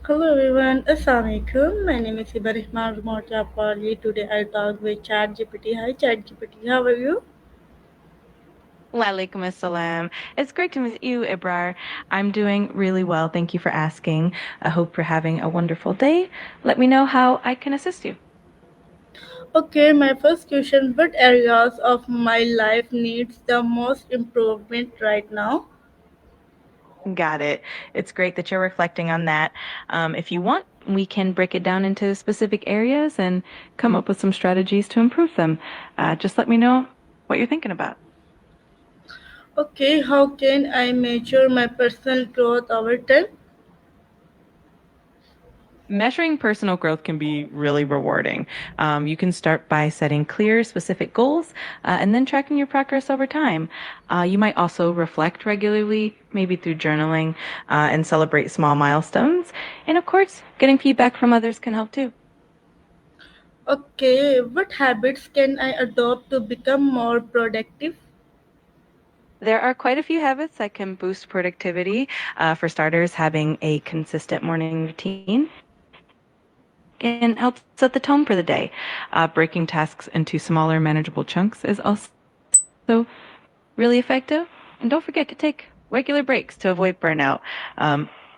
Hello everyone, Assalamualaikum. My name is Hiba Remotejobwali. Today I talk with Chatgpt. Hi Chatgpt, how are you? Walaikum assalam. It's great to meet you, Ibrar. I'm doing really well. Thank you for asking. I hope you're having a wonderful day. Let me know how I can assist you. Okay, my first question: what areas of my life needs the most improvement right now? Got it. It's great that you're reflecting on that. If you want, we can break it down into specific areas and come up with some strategies to improve them. Just let me know what you're thinking about. Okay, how can I measure my personal growth over time? Measuring personal growth can be really rewarding. You can start by setting clear, specific goals and then tracking your progress over time. You might also reflect regularly, maybe through journaling, and celebrate small milestones. And of course, getting feedback from others can help too. Okay, what habits can I adopt to become more productive? There are quite a few habits that can boost productivity. For starters, having a consistent morning routine can help set the tone for the day. Breaking tasks into smaller, manageable chunks is also really effective. And don't forget to take regular breaks to avoid burnout.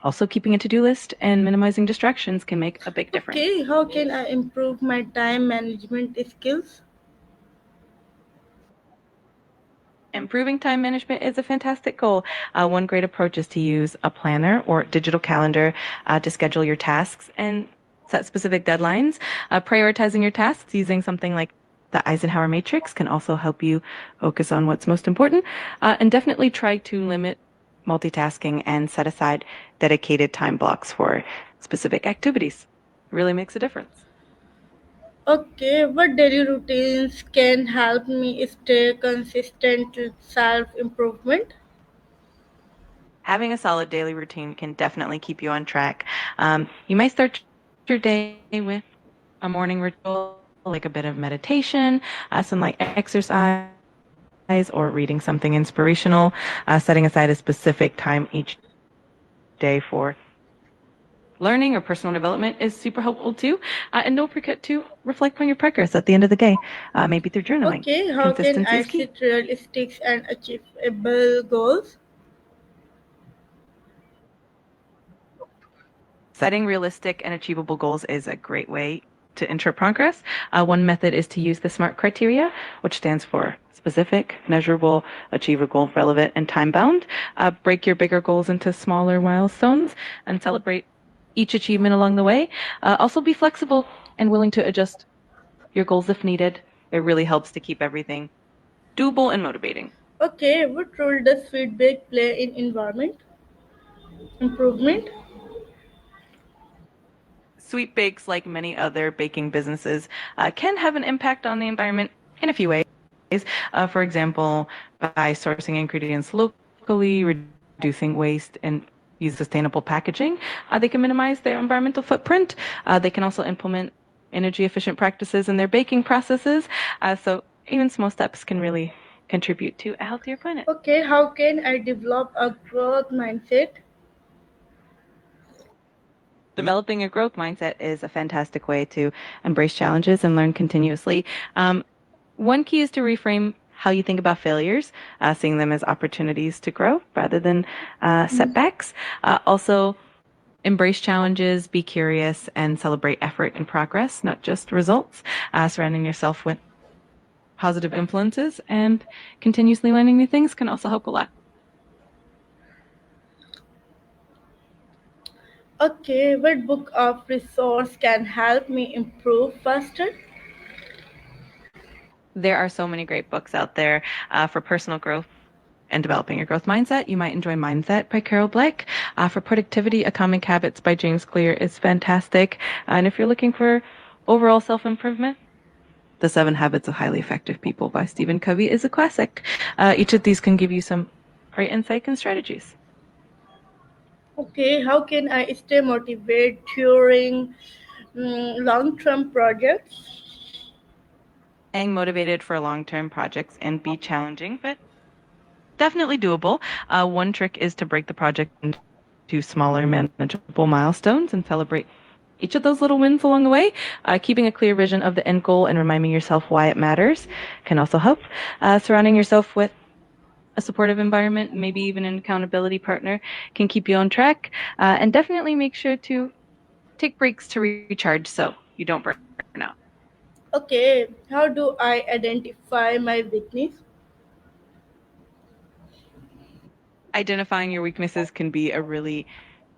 Also, keeping a to do list and minimizing distractions can make a big difference. Okay, how can I improve my time management skills? Improving time management is a fantastic goal. One great approach is to use a planner or digital calendar to schedule your tasks and set specific deadlines. Prioritizing your tasks using something like the Eisenhower matrix can also help you focus on what's most important. And definitely try to limit multitasking and set aside dedicated time blocks for specific activities. Really makes a difference. Okay, what daily routines can help me stay consistent with self improvement? Having a solid daily routine can definitely keep you on track. You might start your day with a morning ritual, like a bit of meditation, some light exercise, or reading something inspirational. Setting aside a specific time each day for learning or personal development is super helpful too. And don't forget to reflect on your progress at the end of the day, maybe through journaling. Consistency is key. Okay, how can I set realistic and achievable goals? Setting realistic and achievable goals is a great way to ensure progress. One method is to use the SMART criteria, which stands for specific, measurable, achievable, relevant, and time bound. Break your bigger goals into smaller milestones and celebrate each achievement along the way. Also, be flexible and willing to adjust your goals if needed. It really helps to keep everything doable and motivating. Okay, what role does feedback play in environment improvement? Sweet bakes, like many other baking businesses, can have an impact on the environment in a few ways. For example, by sourcing ingredients locally, reducing waste, and use sustainable packaging, they can minimize their environmental footprint. They can also implement energy efficient practices in their baking processes. So even small steps can really contribute to a healthier planet. Okay, how can I develop a growth mindset? Developing a growth mindset is a fantastic way to embrace challenges and learn continuously. One key is to reframe how you think about failures, seeing them as opportunities to grow rather than setbacks. Also, embrace challenges, be curious, and celebrate effort and progress, not just results. Surrounding yourself with positive influences and continuously learning new things can also help a lot. Okay, what book of resource can help me improve faster? There are so many great books out there for personal growth and developing your growth mindset. You might enjoy Mindset by Carol Black. For productivity, Atomic Habits by James Clear is fantastic. And if you're looking for overall self improvement, The Seven Habits of Highly Effective People by Stephen Covey is a classic. Each of these can give you some great insight and strategies. Okay, how can I stay motivated during long term projects? Staying motivated for long term projects and be challenging, but definitely doable. One trick is to break the project into smaller to smaller, manageable milestones and celebrate each of those little wins along the way. Keeping a clear vision of the end goal and reminding yourself why it matters can also help. Surrounding yourself with a supportive environment, maybe even an accountability partner, can keep you on track. And definitely make sure to take breaks to recharge so you don't burn out. Okay, how do I identify my weakness? Identifying your weaknesses can be a really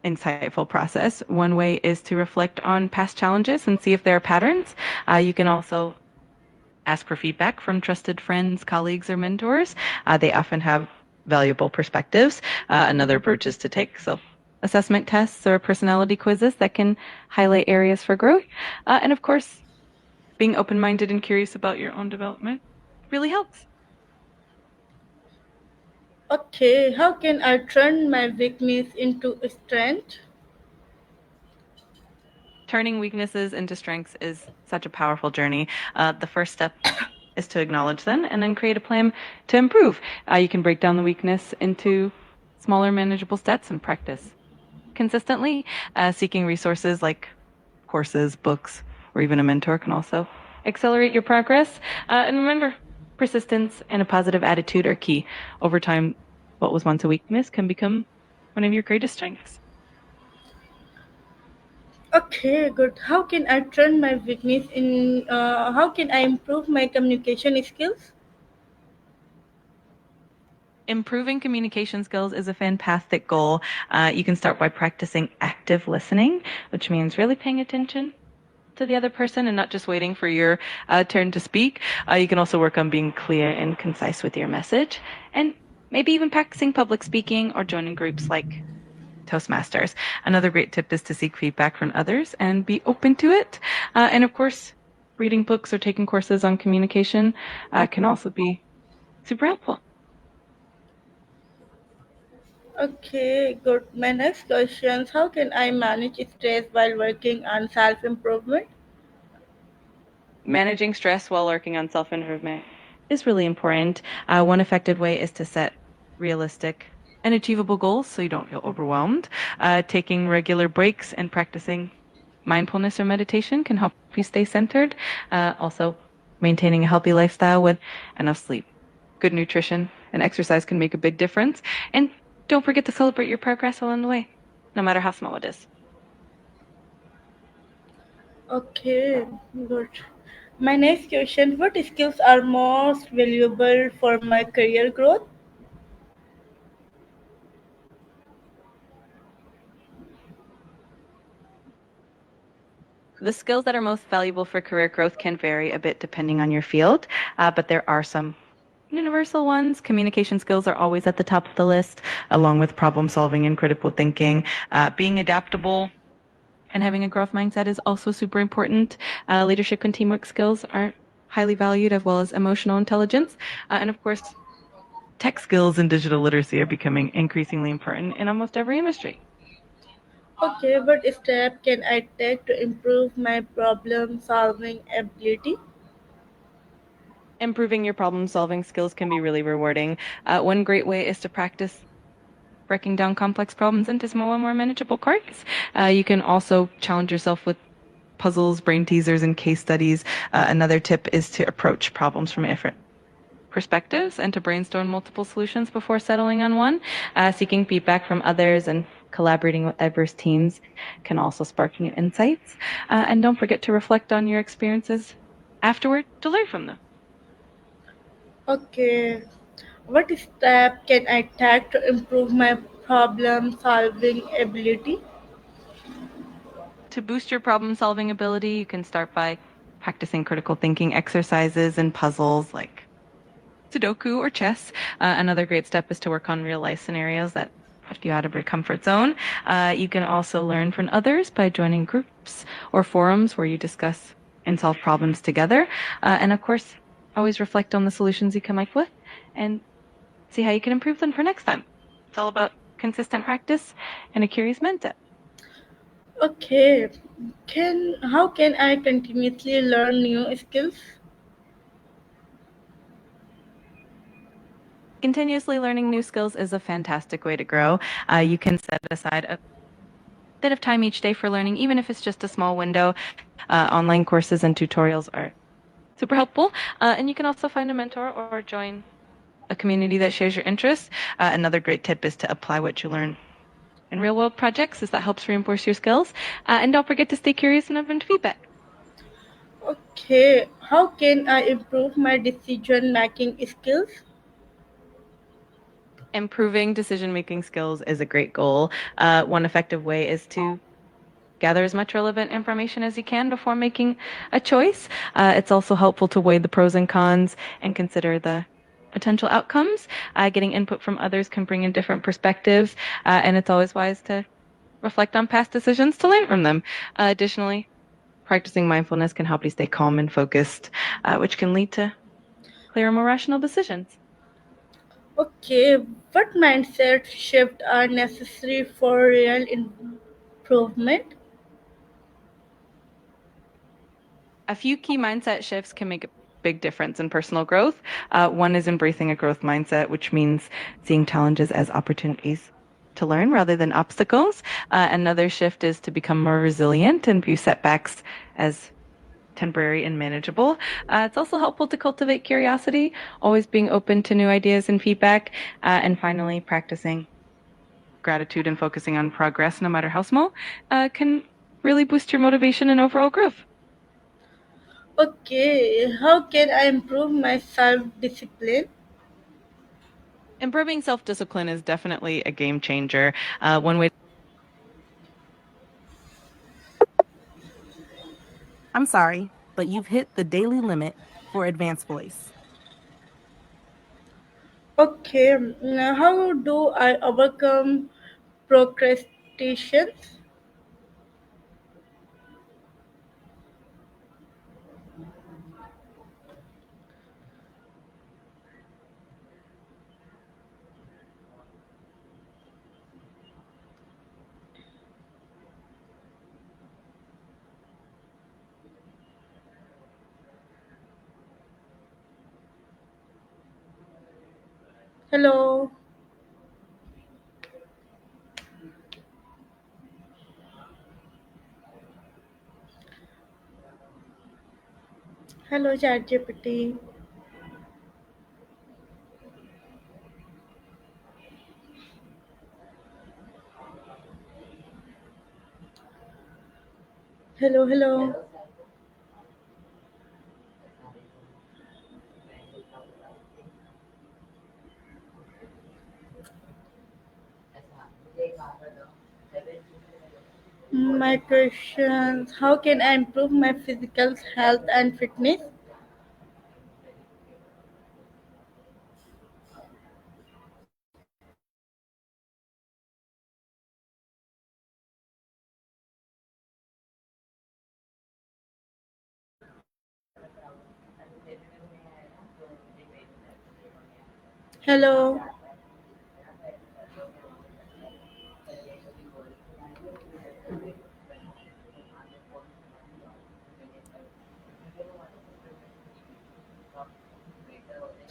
insightful process. One way is to reflect on past challenges and see if there are patterns. You can also ask for feedback from trusted friends, colleagues, or mentors. They often have valuable perspectives. Another approach is to take self-assessment tests or personality quizzes that can highlight areas for growth. And of course, being open-minded and curious about your own development really helps. Okay, how can I turn my weakness into strength? Turning weaknesses into strengths is such a powerful journey. The first step is to acknowledge them and then create a plan to improve. You can break down the weakness into smaller, manageable steps and practice consistently. Seeking resources like courses, books, or even a mentor can also accelerate your progress. And remember, persistence and a positive attitude are key. Over time, what was once a weakness can become one of your greatest strengths. Okay, good. How can I turn my weakness in? How can I improve my communication skills? Improving communication skills is a fantastic goal. You can start by practicing active listening, which means really paying attention to the other person and not just waiting for your turn to speak. You can also work on being clear and concise with your message, and maybe even practicing public speaking or joining groups like Toastmasters. Another great tip is to seek feedback from others and be open to it. And of course, reading books or taking courses on communication can also be super helpful. Okay, good. My next question is how can I manage stress while working on self improvement? Managing stress while working on self improvement is really important. One effective way is to set realistic and achievable goals so you don't feel overwhelmed. Taking regular breaks and practicing mindfulness or meditation can help you stay centered. Also, maintaining a healthy lifestyle with enough sleep, good nutrition, and exercise can make a big difference. And don't forget to celebrate your progress along the way, no matter how small it is. Okay, good. My next question, what skills are most valuable for my career growth? The skills that are most valuable for career growth can vary a bit depending on your field, but there are some universal ones. Communication skills are always at the top of the list, along with problem solving and critical thinking. Being adaptable and having a growth mindset is also super important. Leadership and teamwork skills are highly valued, as well as emotional intelligence. And of course, tech skills and digital literacy are becoming increasingly important in almost every industry. Okay, what step can I take to improve my problem solving ability? Improving your problem solving skills can be really rewarding. One great way is to practice breaking down complex problems into smaller, more manageable parts. You can also challenge yourself with puzzles, brain teasers, and case studies. Another tip is to approach problems from different perspectives and to brainstorm multiple solutions before settling on one. Seeking feedback from others and collaborating with diverse teams can also spark new insights. And don't forget to reflect on your experiences afterward to learn from them. Okay, what step can I take to improve my problem solving ability? To boost your problem solving ability, you can start by practicing critical thinking exercises and puzzles like Sudoku or chess. Another great step is to work on real life scenarios that put you out of your comfort zone. You can also learn from others by joining groups or forums where you discuss and solve problems together. And of course, always reflect on the solutions you come up with and see how you can improve them for next time. It's all about consistent practice and a curious mindset. Okay, can how can I continuously learn new skills? Continuously learning new skills is a fantastic way to grow. You can set aside a bit of time each day for learning, even if it's just a small window. Online courses and tutorials are super helpful. And you can also find a mentor or join a community that shares your interests. Another great tip is to apply what you learn in real world projects, as that helps reinforce your skills. And don't forget to stay curious and open to feedback. Okay, how can I improve my decision making skills? Improving decision making skills is a great goal. One effective way is to gather as much relevant information as you can before making a choice. It's also helpful to weigh the pros and cons and consider the potential outcomes. Getting input from others can bring in different perspectives, and it's always wise to reflect on past decisions to learn from them. Additionally, practicing mindfulness can help you stay calm and focused, which can lead to clearer, more rational decisions. Okay, what mindset shifts are necessary for real improvement? A few key mindset shifts can make a big difference in personal growth. One is embracing a growth mindset, which means seeing challenges as opportunities to learn rather than obstacles. Another shift is to become more resilient and view setbacks as temporary and manageable. It's also helpful to cultivate curiosity, always being open to new ideas and feedback. And finally, practicing gratitude and focusing on progress, no matter how small, can really boost your motivation and overall growth. Okay, how can I improve my self discipline? Improving self discipline is definitely a game changer. One way. I'm sorry, but you've hit the daily limit for advanced voice. Okay, how do I overcome procrastination? Hello, hello, Chatgpt. Hello, hello, my questions. How can I improve my physical health and fitness? Hello,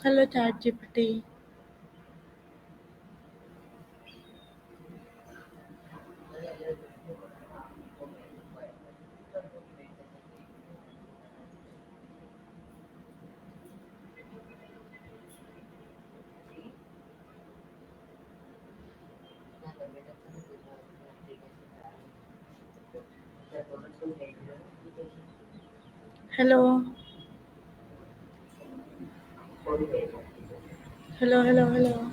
hello, ChatGPT. Hello, hello, hello, hello.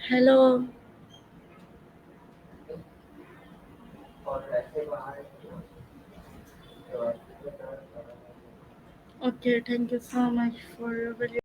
Hello. Okay, thank you so much for your valuable